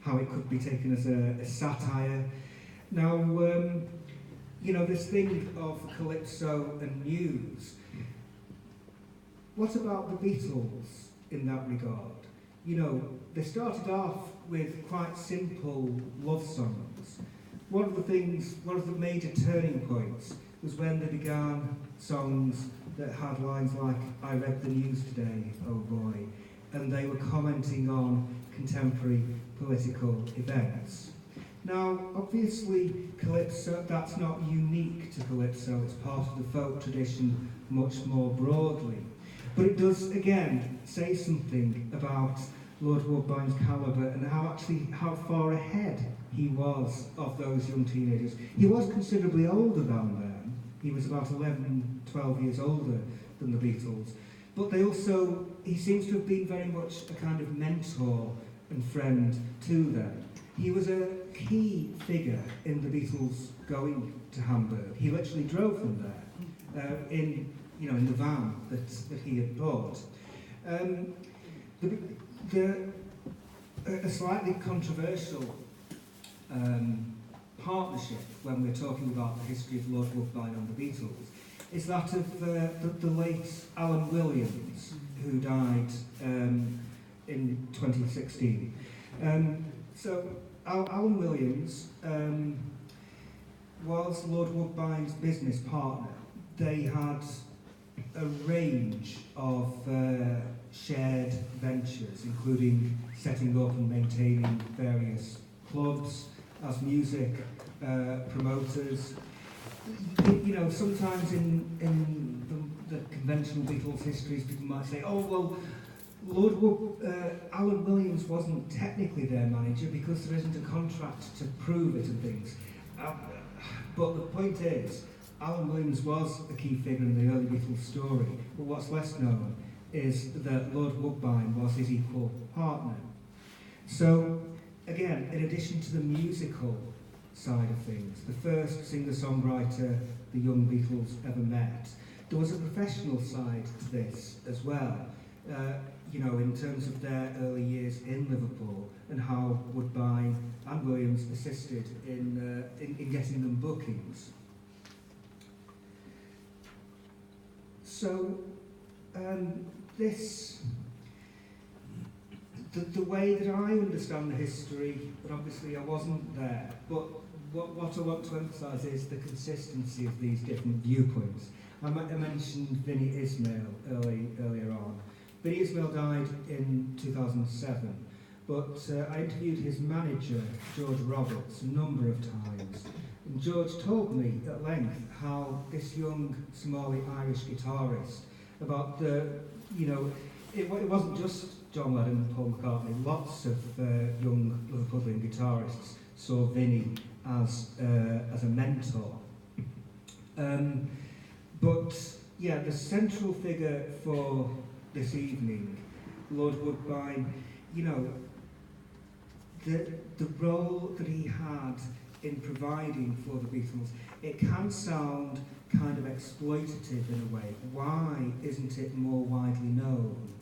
how it could be taken as a satire. Now, this thing of calypso and news, what about the Beatles in that regard? They started off with quite simple love songs. One of the major turning points was when they began songs that had lines like, "I read the news today, oh boy," and they were commenting on contemporary political events. Now, obviously, calypso, that's not unique to calypso, it's part of the folk tradition much more broadly. But it does, again, say something about Lord Woodbine's calibre and how far ahead he was of those young teenagers. He was considerably older than them. He was about 11, 12 years older than the Beatles. But he seems to have been very much a kind of mentor and friend to them. He was a key figure in the Beatles going to Hamburg. He literally drove them there in the van that he had bought. A slightly controversial partnership when we're talking about the history of Lord Woodbine and the Beatles is that of the late Alan Williams, who died in 2016. So Alan Williams was Lord Woodbine's business partner. They had a range of shared ventures, including setting up and maintaining various clubs as music promoters. Sometimes in the conventional Beatles histories, people might say, "Oh well, Alan Williams wasn't technically their manager because there isn't a contract to prove it and things." But the point is, Alan Williams was a key figure in the early Beatles story, but what's less known is that Lord Woodbine was his equal partner. So, again, in addition to the musical side of things, the first singer-songwriter the young Beatles ever met, there was a professional side to this as well, in terms of their early years in Liverpool and how Woodbine and Williams assisted in getting them bookings. So, the way that I understand the history, but obviously I wasn't there, but what I want to emphasise is the consistency of these different viewpoints. I mentioned Vinnie Ismail earlier on. Vinnie Ismail died in 2007, but I interviewed his manager, George Roberts, a number of times. And George told me at length how this young Somali-Irish guitarist, about it wasn't just John Lennon and Paul McCartney, lots of young Liverpudlian guitarists saw Vinnie as a mentor. But the central figure for this evening, Lord Woodbine, the role that he had in providing for the Beatles, it can sound kind of exploitative in a way. Why isn't it more widely known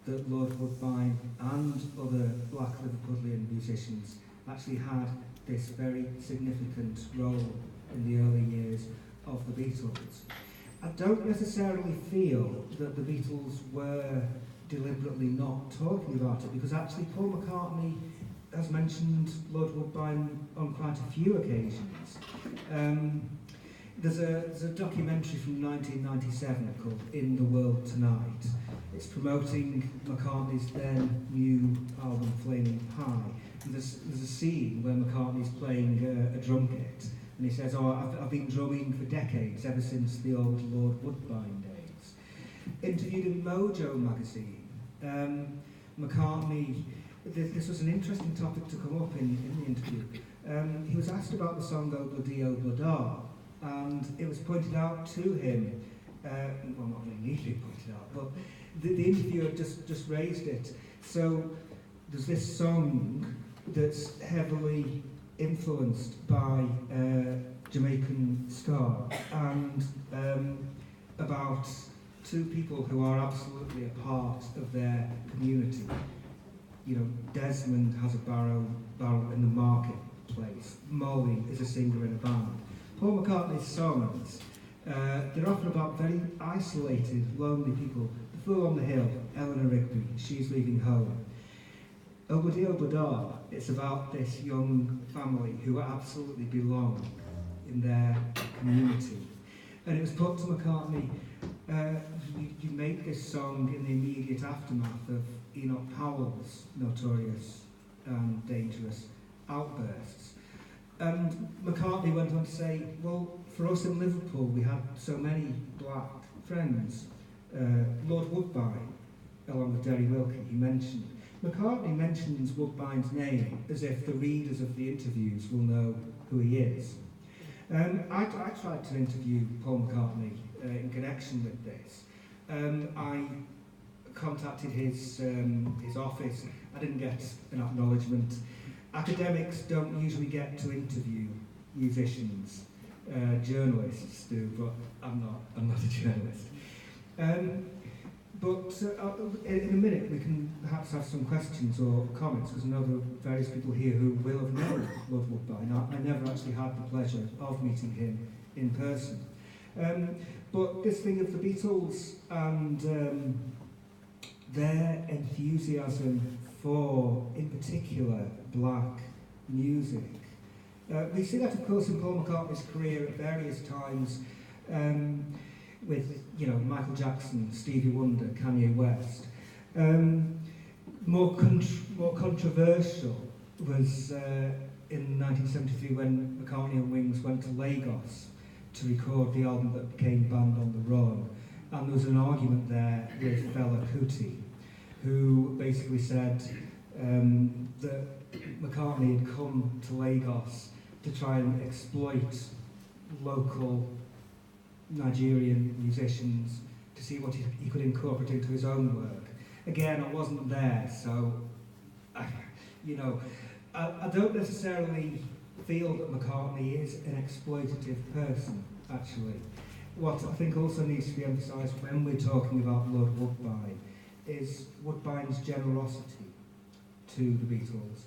that Lord Woodbine and other black Liverpudlian musicians actually had this very significant role in the early years of the Beatles? I don't necessarily feel that the Beatles were deliberately not talking about it, because actually Paul McCartney has mentioned Lord Woodbine on quite a few occasions. There's a documentary from 1997 called In the World Tonight. It's promoting McCartney's then new album Flaming Pie. And there's a scene where McCartney's playing a drum kit, and he says, I've been drumming for decades, ever since the old Lord Woodbine days. Interviewed in Mojo magazine, McCartney, this was an interesting topic to come up in the interview. He was asked about the song Obla-Di Obla-Da, and it was pointed out to him, well, not really neatly pointed out, but the interviewer just raised it. So there's this song that's heavily influenced by Jamaican ska, and about two people who are absolutely a part of their community. Desmond has a barrow in the marketplace. Molly is a singer in a band. Paul McCartney's songs, they're often about very isolated, lonely people. The Fool on the Hill, Eleanor Rigby, She's Leaving Home. Obadi Obada, it's about this young family who absolutely belong in their community. And it was put to McCartney, you make this song in the immediate aftermath of Enoch Powell's notorious and dangerous outbursts. And McCartney went on to say, well, for us in Liverpool, we had so many black friends. Lord Woodbine, along with Derry Wilkie, he mentioned. McCartney mentions Woodbine's name as if the readers of the interviews will know who he is. I tried to interview Paul McCartney in connection with this. I contacted his office. I didn't get an acknowledgement. Academics don't usually get to interview musicians. Journalists do, but I'm not a journalist. But in a minute we can perhaps have some questions or comments, because I know there are various people here who will have known Lord Woodbine. I never actually had the pleasure of meeting him in person. But this thing of the Beatles and their enthusiasm for, in particular, black music. We see that, of course, in Paul McCartney's career at various times, with Michael Jackson, Stevie Wonder, Kanye West. More controversial was in 1973 when McCartney and Wings went to Lagos to record the album that became Band on the Run. And there was an argument there with Fela Kuti, who basically said that McCartney had come to Lagos to try and exploit local Nigerian musicians to see what he could incorporate into his own work. Again, I wasn't there, so I don't necessarily feel that McCartney is an exploitative person, actually. What I think also needs to be emphasised when we're talking about Lord Woodbine is Woodbine's generosity to the Beatles.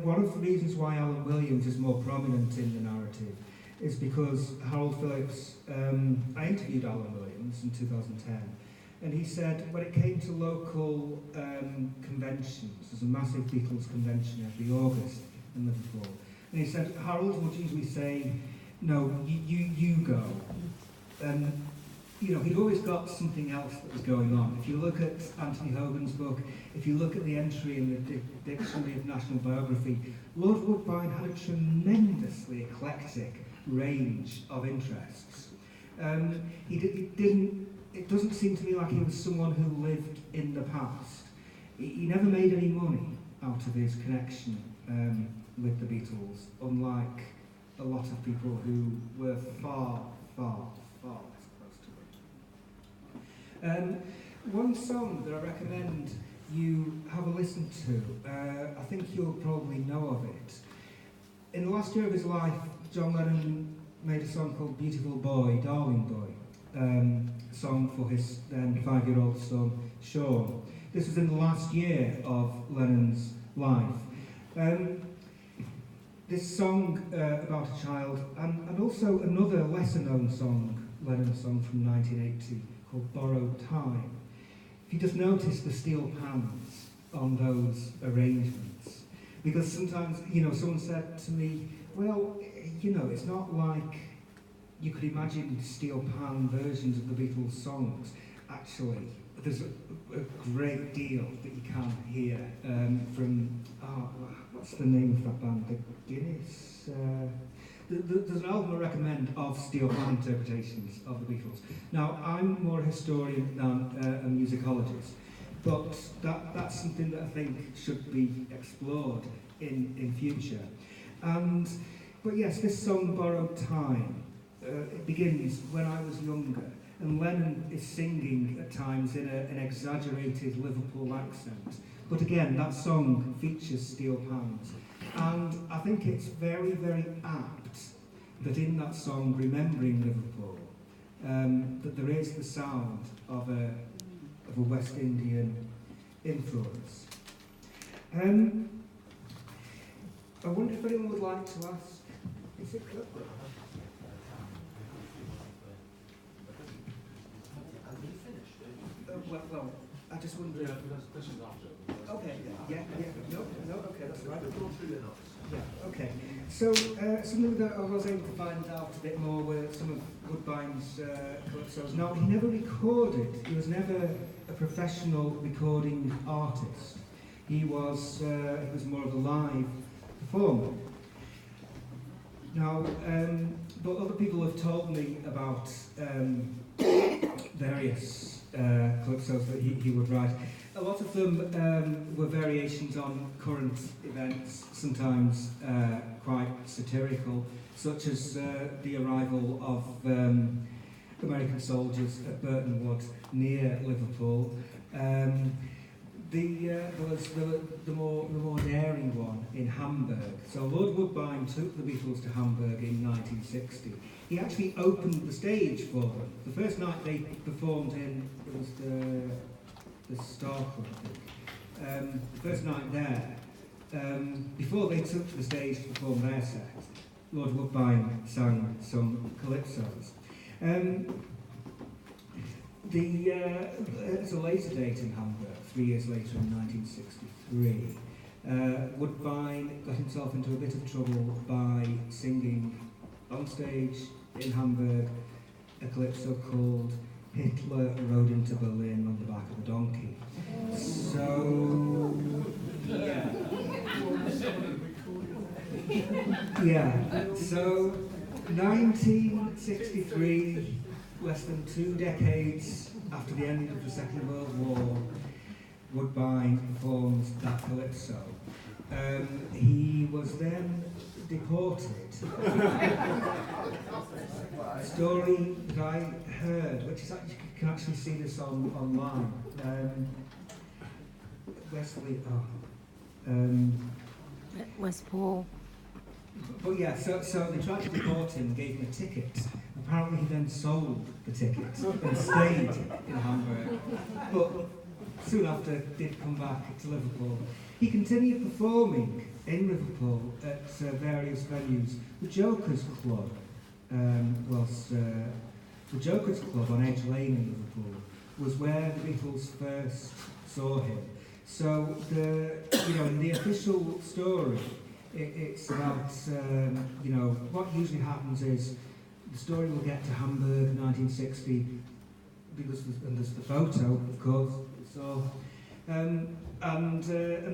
One of the reasons why Alan Williams is more prominent in the narrative is because Harold Phillips, I interviewed Alan Williams in 2010, and he said when it came to local conventions, there's a massive Beatles convention every August in Liverpool, and he said Harold would usually say, no, you go. And he'd always got something else that was going on. If you look at Anthony Hogan's book, if you look at the entry in the Dictionary of National Biography, Lord Woodbine had a tremendously eclectic range of interests. It doesn't seem to me like he was someone who lived in the past. He never made any money out of his connection with the Beatles, unlike a lot of people who were far less close to him. One song that I recommend you have a listen to, I think you'll probably know of it. In the last year of his life, John Lennon made a song called Beautiful Boy, Darling Boy, a song for his then 5-year-old son, Sean. This was in the last year of Lennon's life. This song about a child, and also another lesser-known song, Lennon song from 1980, called Borrowed Time. If you just notice the steel pans on those arrangements, because sometimes, someone said to me, well, it's not like you could imagine steel pan versions of the Beatles songs. Actually, there's a great deal that you can hear from, what's the name of that band? The Guinness? There's an album I recommend of steel pan interpretations of the Beatles. Now, I'm more a historian than a musicologist, but that's something that I think should be explored in future. But yes, this song, Borrowed Time, it begins when I was younger, and Lennon is singing at times in an exaggerated Liverpool accent. But again, that song features steel pans. And I think it's very, very apt that in that song, Remembering Liverpool, that there is the sound of a West Indian influence. I wonder if anyone would like to ask. Is it good? Well, I just wonder. Okay, yeah, no, okay, that's right. Yeah, okay. So, something that I was able to find out a bit more were some of Woodbine's calypsos. Now, he never recorded, he was never a professional recording artist. He was more of a live performer. Now, but other people have told me about various calypsos that he would write. A lot of them were variations on current events, sometimes quite satirical, such as the arrival of American soldiers at Burton Wood near Liverpool. There was the more daring one in Hamburg. So Lord Woodbine took the Beatles to Hamburg in 1960. He actually opened the stage for them. The first night they performed in, it was the Star Club, I think. The first night there, before they took to the stage to perform their set, Lord Woodbine sang some calypsos. At a later date in Hamburg, 3 years later in 1963, Woodbine got himself into a bit of trouble by singing on stage in Hamburg a calypso called Hitler Rode into Berlin on the back of a donkey. So, yeah. So, 1963, less than 2 decades after the end of the Second World War, Woodbine performs that calypso. He was then deported. A story that I heard, which is you can actually see this online. Westport. But yeah, so they tried to deport him and gave him a ticket. Apparently he then sold the ticket and stayed in Hamburg. But soon after did come back to Liverpool. He continued performing in Liverpool at various venues. The Jokers Club the Jokers Club on Edge Lane in Liverpool was where the Beatles first saw him. So in the official story, it's about what usually happens is the story will get to Hamburg 1960 because there's the photo, of course. So and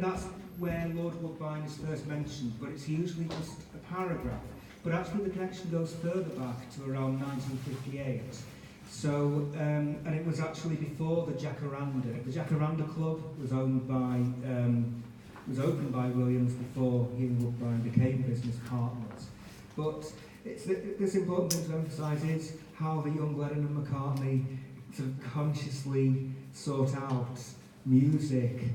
that's where Lord Woodbine is first mentioned, but it's usually just a paragraph. But actually the connection goes further back to around 1958. So, and it was actually before the Jacaranda. The Jacaranda Club was opened by Williams before he and Woodbine became business partners. But this important thing to emphasise is how the young Lennon and McCartney sort of consciously sought out music